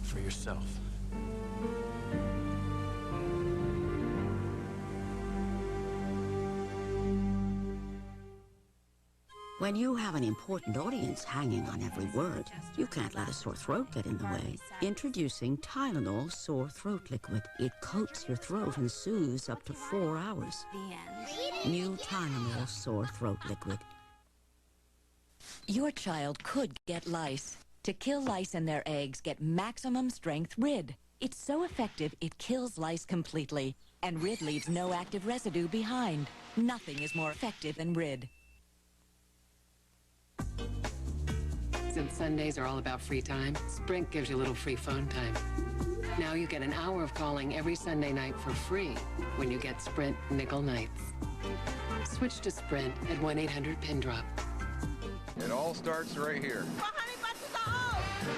for yourself.
When you have an important audience hanging on every word, you can't let a sore throat get in the way. Introducing Tylenol Sore Throat Liquid. It coats your throat and soothes up to 4 hours. New Tylenol Sore Throat Liquid.
Your child could get lice. To kill lice and their eggs, get maximum strength Rid. It's so effective, it kills lice completely. And Rid leaves no active residue behind. Nothing is more effective than Rid.
Since Sundays are all about free time, Sprint gives you a little free phone time. Now you get an hour of calling every Sunday night for free when you get Sprint Nickel Nights. Switch to Sprint at 1-800-PIN-DROP.
It all starts right here.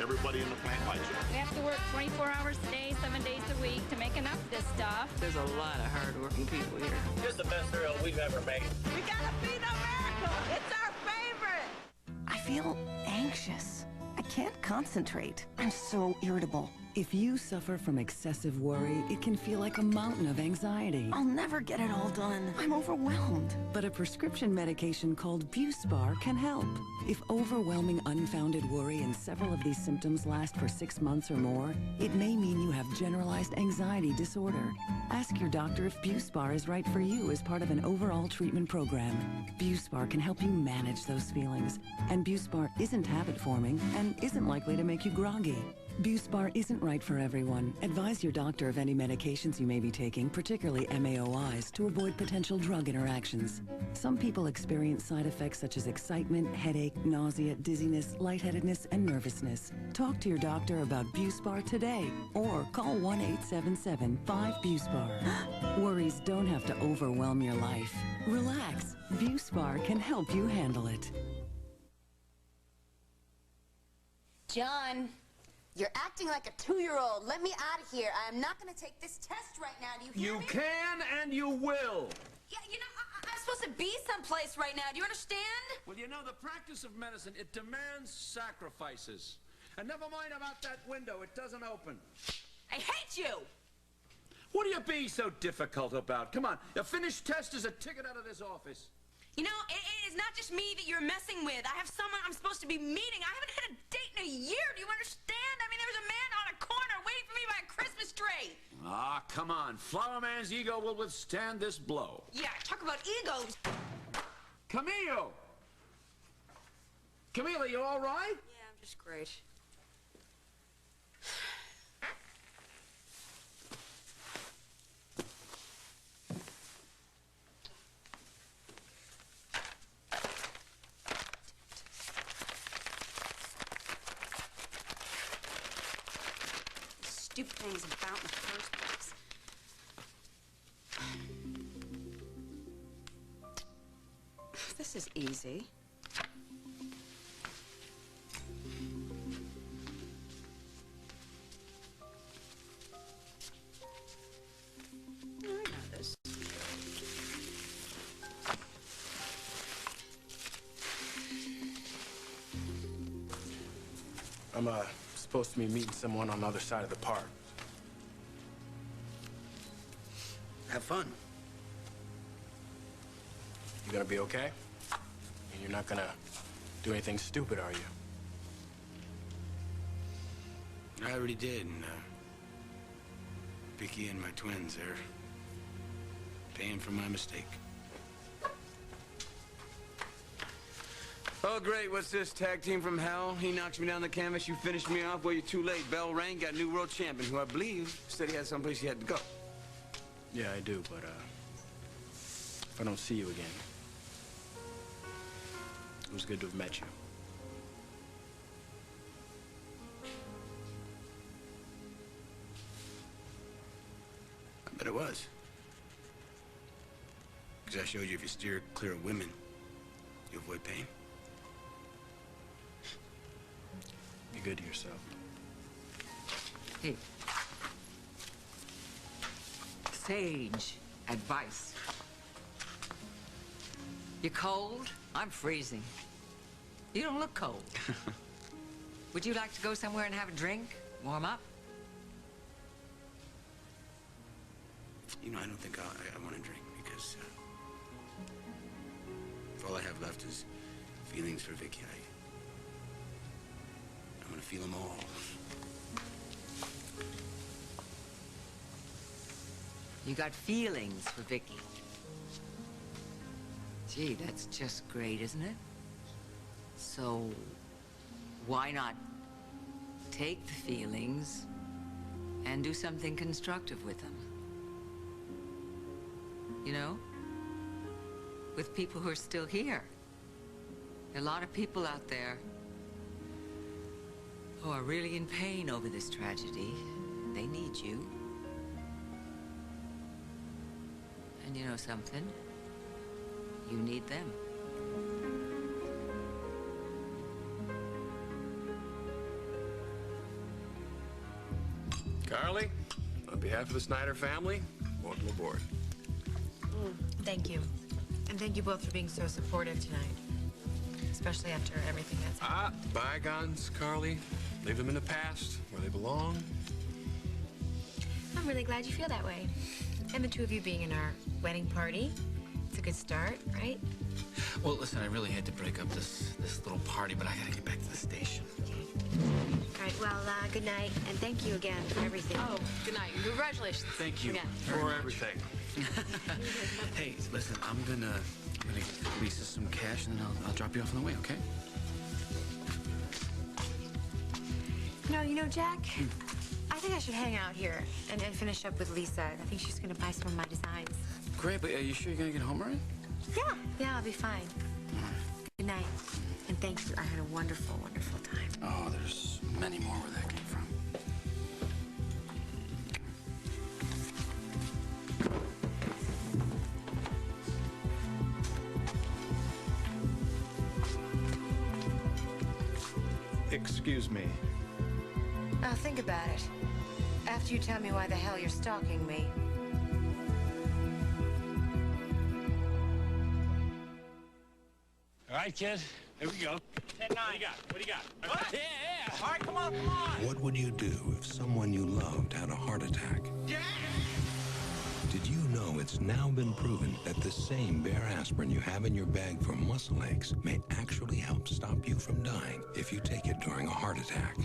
Everybody in the plant likes it.
We have to work 24 hours a day, 7 days a week to make enough of this stuff.
There's a lot of hard-working people here.
It's the best cereal we've ever made.
We gotta feed America! It's our favorite!
I feel anxious. I can't concentrate. I'm so irritable.
If you suffer from excessive worry, it can feel like a mountain of anxiety.
I'll never get it all done. I'm overwhelmed.
But a prescription medication called Buspar can help. If overwhelming unfounded worry and several of these symptoms last for 6 months or more, it may mean you have generalized anxiety disorder. Ask your doctor if Buspar is right for you as part of an overall treatment program. Buspar can help you manage those feelings. And Buspar isn't habit-forming and isn't likely to make you groggy. Buspar isn't right for everyone. Advise your doctor of any medications you may be taking, particularly MAOIs, to avoid potential drug interactions. Some people experience side effects such as excitement, headache, nausea, dizziness, lightheadedness, and nervousness. Talk to your doctor about Buspar today or call 1-877-5-BUSPAR. Worries don't have to overwhelm your life. Relax. Buspar can help you handle it.
John, you're acting like a 2-year-old. Let me out of here. I am not going to take this test right now. Do you hear me?
You can and you will.
Yeah, you know, I'm supposed to be someplace right now. Do you understand?
Well, you know, the practice of medicine, it demands sacrifices. And never mind about that window. It doesn't open.
I hate you!
What are you being so difficult about? Come on, a finished test is a ticket out of this office.
You know, it is not just me that you're messing with. I have someone I'm supposed to be meeting. I haven't had a date in a year. Do you understand? I mean, there was a man on a corner waiting for me by a Christmas tree.
Ah, come on. Flower Man's ego will withstand this blow.
Yeah, talk about egos.
Camille! Camille, are you all right?
Yeah, I'm just great. Stupid thing is about in the first place. This is easy. I know this.
I'm supposed to be meeting someone on the other side of the park.
Have fun.
You gonna be okay? And you're not gonna do anything stupid, are you?
I already did, and Vicky and my twins, they're paying for my mistake. Oh, great. What's this? Tag team from hell? He knocks me down the canvas, you finish me off. Well, you're too late. Bell rang, got new world champion, who I believe said he had someplace he had to go.
Yeah, I do, but, if I don't see you again, it was good to have met you.
it was. Because I showed you if you steer clear of women, you avoid pain.
Be good to yourself.
Hey. Sage advice. You cold? I'm freezing. You don't look cold. Would you like to go somewhere and have a drink? Warm up?
You know, I don't think I want to drink because if all I have left is feelings for Vicky, I'm going to feel them all.
You got feelings for Vicky. Gee, that's just great, isn't it? So, why not take the feelings and do something constructive with them? You know? With people who are still here. There are a lot of people out there who are really in pain over this tragedy. They need you. And you know something? You need them.
Carly, on behalf of the Snyder family, welcome aboard.
Thank you. And thank you both for being so supportive tonight. Especially after everything that's happened.
Bygones, Carly. Leave them in the past, where they belong.
I'm really glad you feel that way. And the two of you being in our wedding party, it's a good start, right?
Well, listen, I really had to break up this little party, but I gotta get back to the station.
All right, well, good night, and thank you again for everything.
Oh, good night. Congratulations.
Thank you
Again.
For everything.
Hey, listen, I'm gonna get Lisa some cash, and then I'll drop you off on the way, okay?
No, you know, Jack, I think I should hang out here and finish up with Lisa. I think she's going to buy some of my designs.
Great, but are you sure you're gonna get home all right?
Yeah, I'll be fine. Good night, and thank you. I had a wonderful, wonderful time.
Oh, there's many more where that came from.
Excuse me.
Now think about it. After you tell me why the hell you're stalking me.
All right, kid. Here we go. 10-9. What do you got? What do you got? What? Yeah. All right, come on.
What would you do if someone you loved had a heart attack?
Yeah.
Did you know it's now been proven that the same Bear aspirin you have in your bag for muscle aches may actually help stop you from dying if you take it during a heart attack?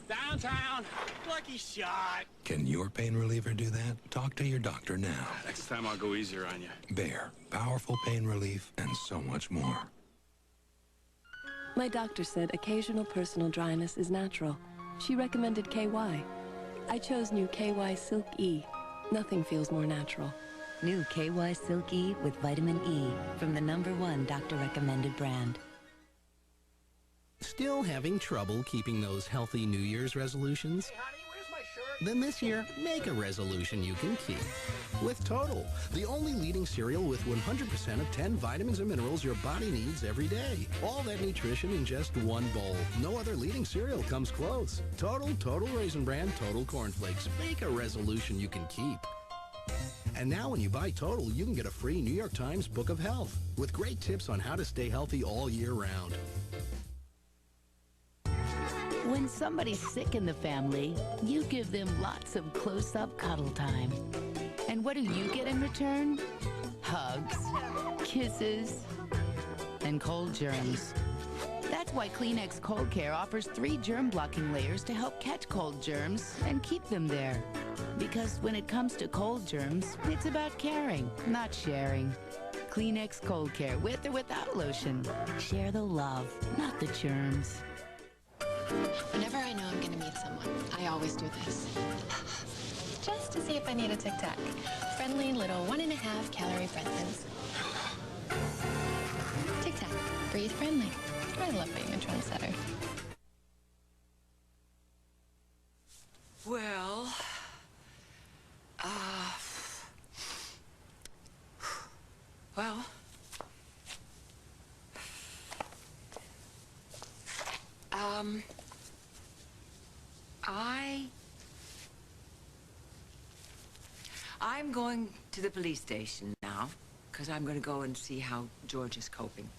Downtown. Lucky shot.
Can your pain reliever do that? Talk to your doctor now.
Next time I'll go easier on you.
Bear, powerful pain relief and so much more.
My doctor said occasional personal dryness is natural. She recommended KY. I chose new KY Silk E. Nothing feels more natural.
New KY Silk E with vitamin E from the #1 doctor-recommended brand.
Still having trouble keeping those healthy New Year's resolutions?
Hey, honey, where's my shirt?
Then this year, make a resolution you can keep. With Total, the only leading cereal with 100% of 10 vitamins and minerals your body needs every day. All that nutrition in just one bowl. No other leading cereal comes close. Total Raisin Bran, Total Cornflakes. Make a resolution you can keep. And now when you buy Total, you can get a free New York Times Book of Health with great tips on how to stay healthy all year round.
When somebody's sick in the family, you give them lots of close-up cuddle time. And what do you get in return? Hugs, kisses, and cold germs. That's why Kleenex Cold Care offers 3 germ-blocking layers to help catch cold germs and keep them there. Because when it comes to cold germs, it's about caring, not sharing. Kleenex Cold Care, with or without lotion. Share the love, not the germs.
Whenever I know I'm going to meet someone, I always do this. Just to see if I need a Tic Tac. Friendly little 1.5 calorie bread thins. Tic Tac, breathe friendly. I love being a trendsetter.
Well, I'm going to the police station now, because I'm going to go and see how George is coping.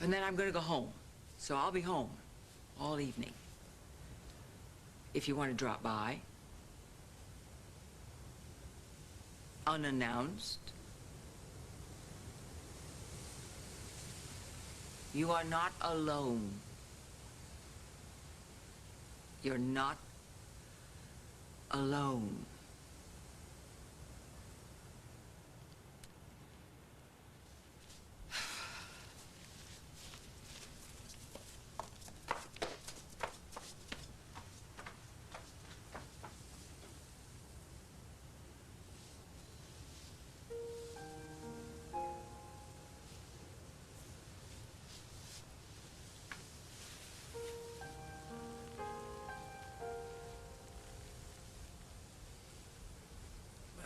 And then I'm going to go home. So I'll be home all evening. If you want to drop by, unannounced. You are not alone. You're not alone.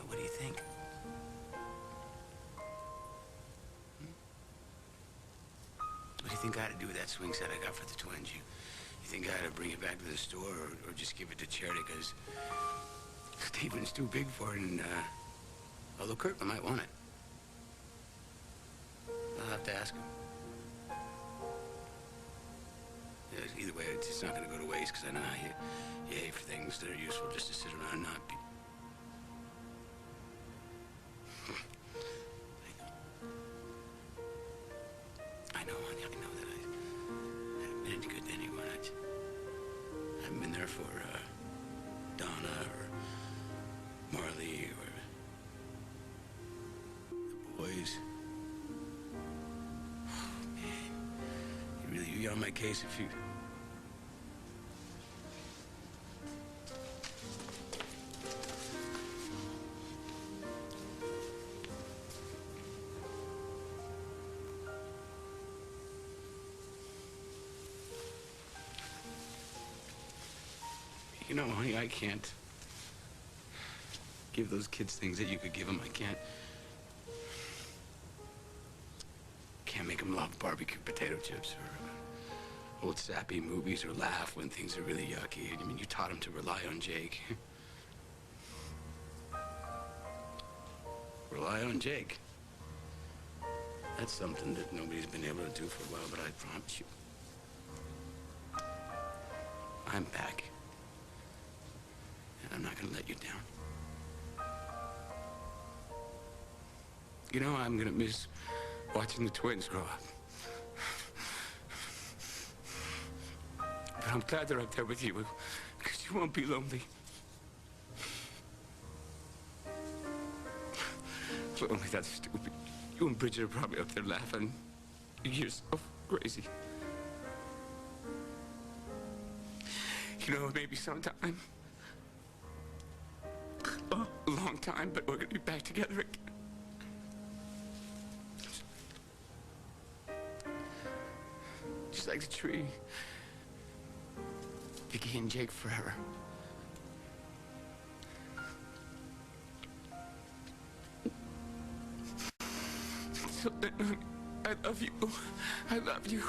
What do you think? What do you think I had to do with that swing set I got for the twins? You think I had to bring it back to the store or just give it to Charity because Stephen's too big for it and, although Kirkland might want it. I'll have to ask him. Yeah, either way, it's not going to go to waste because I know how you hate for things that are useful just to sit around and not be. I know, honey, I know that I haven't been any good to anyone. I haven't been there for, Donna or Marley or the boys. Man, you're on my case if you... You know, honey, I can't give those kids things that you could give them. I can't make them love barbecue potato chips or old sappy movies or laugh when things are really yucky. I mean, you taught them to rely on Jake. Rely on Jake. That's something that nobody's been able to do for a while, but I promise you, I'm back. I'm not gonna let you down. You know, I'm gonna miss watching the twins grow up. But I'm glad they're up there with you, because you won't be lonely. But only that's stupid. You and Bridget are probably up there laughing. You're so crazy. You know, maybe sometime. A long time, but we're gonna be back together again. Just like the tree. Vicky and Jake forever. So then, honey, I love you. I love you.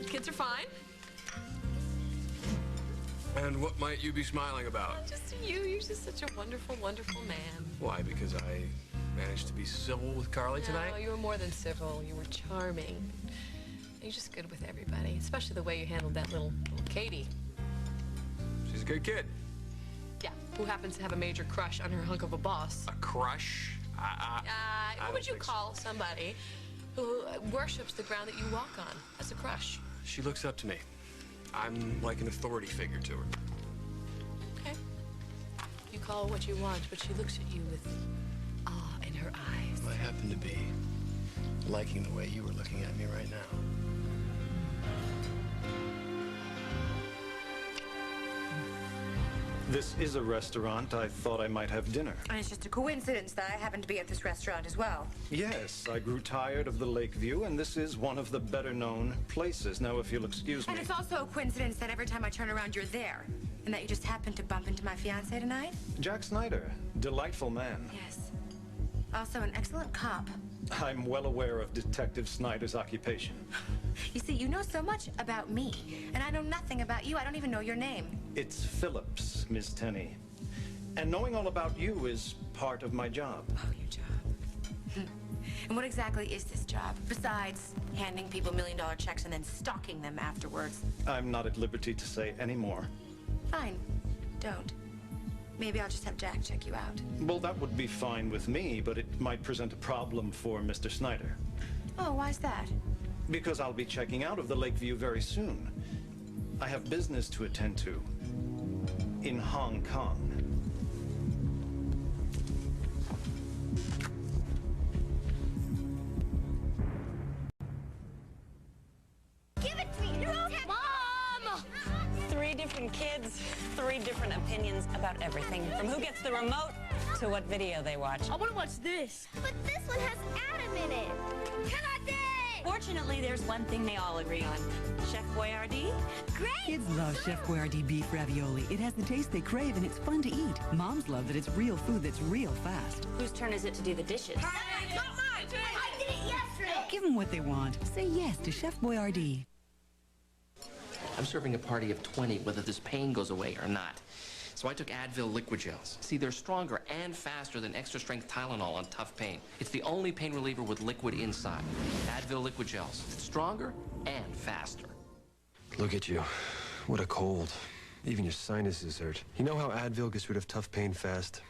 Kids are fine.
And what might you be smiling about?
Just you. You're just such a wonderful, wonderful man.
Why? Because I Managed to be civil with Carly tonight?
No, you were more than civil. You were charming. You're just good with everybody, especially the way you handled that little Katie.
She's a good kid.
Yeah, who happens to have a major crush on her hunk of a boss.
A crush?
What would you call somebody who worships the ground that you walk on as a crush?
She looks up to me. I'm like an authority figure to her.
Okay. You call it what you want, but she looks at you with awe in her eyes.
I happen to be liking the way you were looking at me right now.
This is a restaurant. I thought I might have dinner.
And it's just a coincidence that I happen to be at this restaurant as well.
Yes, I grew tired of the lake view, and this is one of the better-known places. Now, if you'll excuse me.
And it's also a coincidence that every time I turn around, you're there. And that you just happened to bump into my fiancé tonight?
Jack Snyder, delightful man.
Yes. Also an excellent cop.
I'm well aware of Detective Snyder's occupation.
You see, you know so much about me, and I know nothing about you. I don't even know your name.
It's Phillips, Miss Tenney. And knowing all about you is part of my job.
Oh, your job. And what exactly is this job, besides handing people million-dollar checks and then stalking them afterwards?
I'm not at liberty to say any more.
Fine. Don't. Maybe I'll just have Jack check you out.
Well, that would be fine with me, but it might present a problem for Mr. Snyder.
Oh, why's that?
Because I'll be checking out of the Lakeview very soon. I have business to attend to in Hong Kong.
Give it to me! You're okay. Mom!
3 different kids, 3 different opinions about everything, from who gets the remote to what video they watch.
I want to watch this. But this one has Adam in it. Karate!
Fortunately, there's one thing they all agree on. Chef Boyardee?
Great!
Kids love Chef Boyardee beef ravioli. It has the taste they crave and it's fun to eat. Moms love that it's real food that's real fast.
Whose turn is it to do the dishes?
Hey, not mine! I did it yesterday!
Give them what they want. Say yes to Chef Boyardee.
I'm serving a party of 20 whether this pain goes away or not. So I took Advil liquid gels. See, they're stronger and faster than extra strength Tylenol on tough pain. It's the only pain reliever with liquid inside. Advil liquid gels. It's stronger and faster.
Look at you. What a cold. Even your sinuses hurt. You know how Advil gets rid of tough pain fast?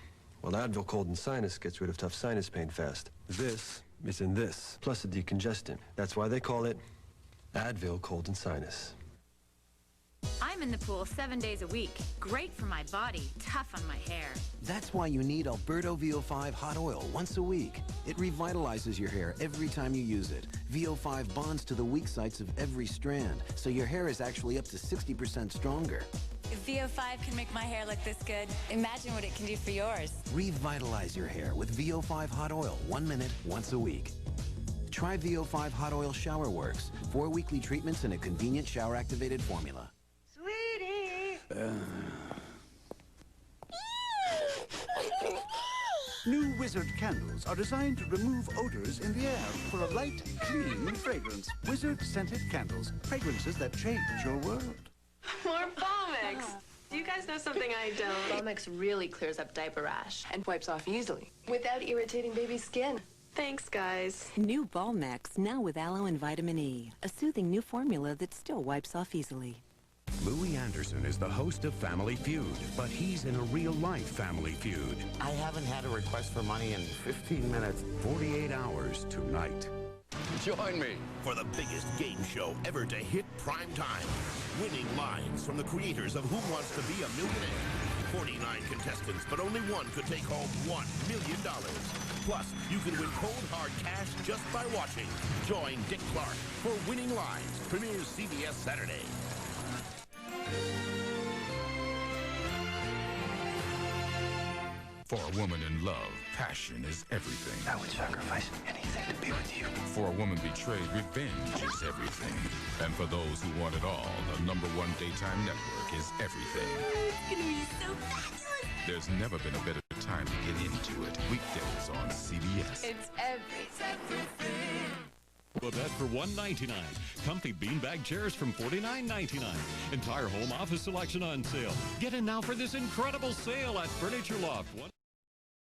Well, Advil cold and sinus gets rid of tough sinus pain fast. This is in this, plus a decongestant. That's why they call it Advil cold and sinus.
I'm in the pool 7 days a week. Great for my body, tough on my hair.
That's why you need Alberto VO5 hot oil once a week. It revitalizes your hair every time you use it. VO5 bonds to the weak sites of every strand, so your hair is actually up to 60% stronger.
If VO5 can make my hair look this good, imagine what it can do for yours.
Revitalize your hair with VO5 hot oil 1 minute once a week. Try VO5 hot oil shower works. 4 weekly treatments in a convenient shower-activated formula.
New Wizard candles are designed to remove odors in the air for a light, clean fragrance. Wizard scented candles. Fragrances that change your world.
More Balmex. Do you guys know something I don't? Balmex really clears up diaper rash and wipes off easily without irritating baby's skin. Thanks, guys.
New Balmex, now with aloe and vitamin E. A soothing new formula that still wipes off easily.
Louis Anderson is the host of Family Feud, but he's in a real-life Family Feud.
I haven't had a request for money in 15 minutes.
48 hours tonight.
Join me for the biggest game show ever to hit prime time. Winning lines from the creators of Who Wants to Be a Millionaire. 49 contestants, but only one could take home $1 million. Plus, you can win cold, hard cash just by watching. Join Dick Clark for Winning Lines. Premieres CBS Saturday.
For a woman in love, passion is everything.
I would sacrifice anything to be with you.
For a woman betrayed, revenge is everything. And for those who want it all, the #1 daytime network is everything.
It's gonna be so fabulous!
There's never been a better time to get into it. Weekdays on CBS.
It's everything.
A bed for $199. Comfy beanbag chairs from $49.99. Entire home office selection on sale. Get in now for this incredible sale at Furniture Loft.